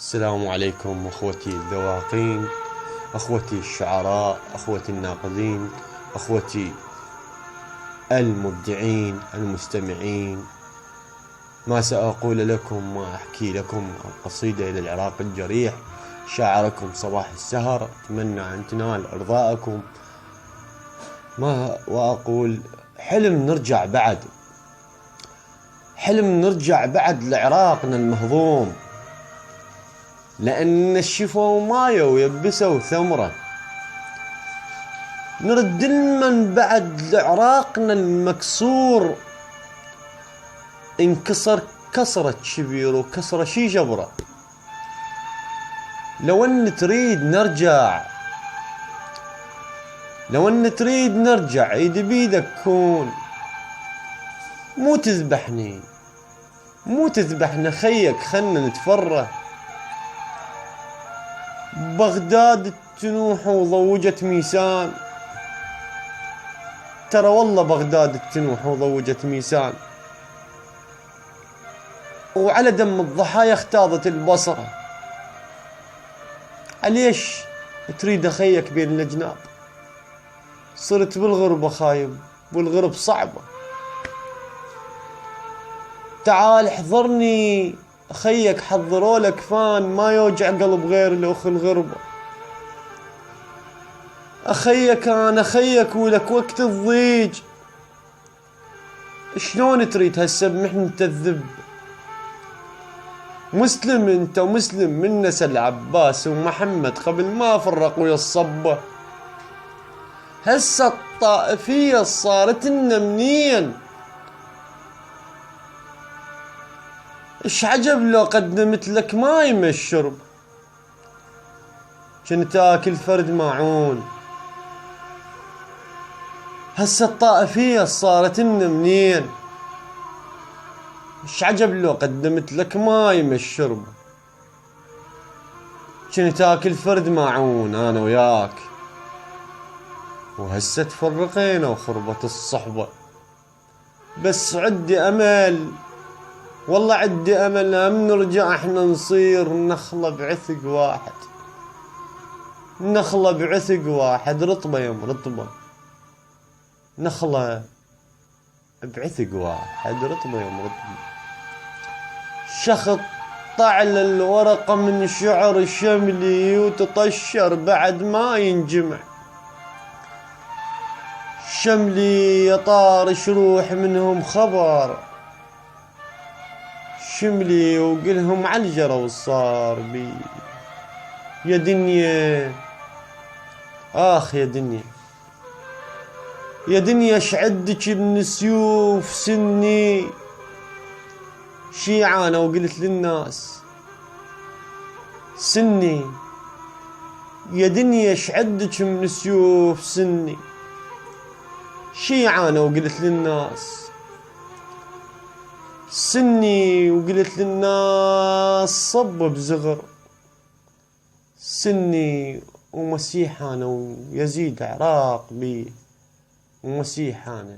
السلام عليكم أخوتي الذواقين، أخوتي الشعراء، أخوتي الناقدين، أخوتي المبدعين المستمعين. ما سأقول لكم، ما أحكي لكم قصيدة إلى العراق الجريح. شاعركم صباح السهر، أتمنى أن تنال إرضاءكم. وأقول حلم نرجع بعد، حلم نرجع بعد لعراقنا المهضوم، لأن الشفوا مايه ويبسوا ثمره. نرد المن بعد لعراقنا المكسور، انكسر كسرة شبير وكسرة شي جبره. لو ان تريد نرجع ايد بيدك كون. مو تذبحنا خيك، خلنا نتفره. بغداد تنوح وضوجت ميسان، ترى والله بغداد تنوح وضوجت ميسان، وعلى دم الضحايا اختاضت البصرة. عليش تريد اخيك بين الأجناب؟ صرت بالغربة خايب والغرب صعبة. تعال احضرني اخيك، حضروا لك فان ما يوجع قلب غير الاخ الغربة. اخيك انا اخيك ولك وقت الضيج. شلون تريد هسه بمحنة الذب؟ مسلم انت ومسلم من نسل عباس ومحمد قبل ما فرقوا يا الصبة. هسه الطائفية صارت لنا منين؟ ايش عجب لو قدمت لك ماي من الشرب، كنت اكل فرد ماعون. هسه الطائفية صارت لنا منين؟ ايش عجب لو قدمت لك ماي من الشرب، كنت اكل فرد ماعون انا وياك. وهسه تفرقينا وخربت الصحبة. بس عدي امل، والله عدي امل ام نرجع احنا نصير نخلة بعثق واحد. نخلة بعثق واحد، رطبة يم رطبة. نخلة بعثق واحد، رطبة يم رطبة. شخط طعل الورقة من شعر شملي وتطشر بعد ما ينجمع. شملي يا طار شروح منهم خبر، شملي وقلهم عالجرى والصار بي. يا دنيا آخ يا دنيا، يا دنيا شعدك من سيوف سني. شيعانة وقلت للناس سني، يا دنيا شعدك من سيوف سني. شيعانة وقلت للناس سني، وقلت للناس صب بزغر. سني ومسيح أنا ويزيد عراق بي، ومسيح أنا.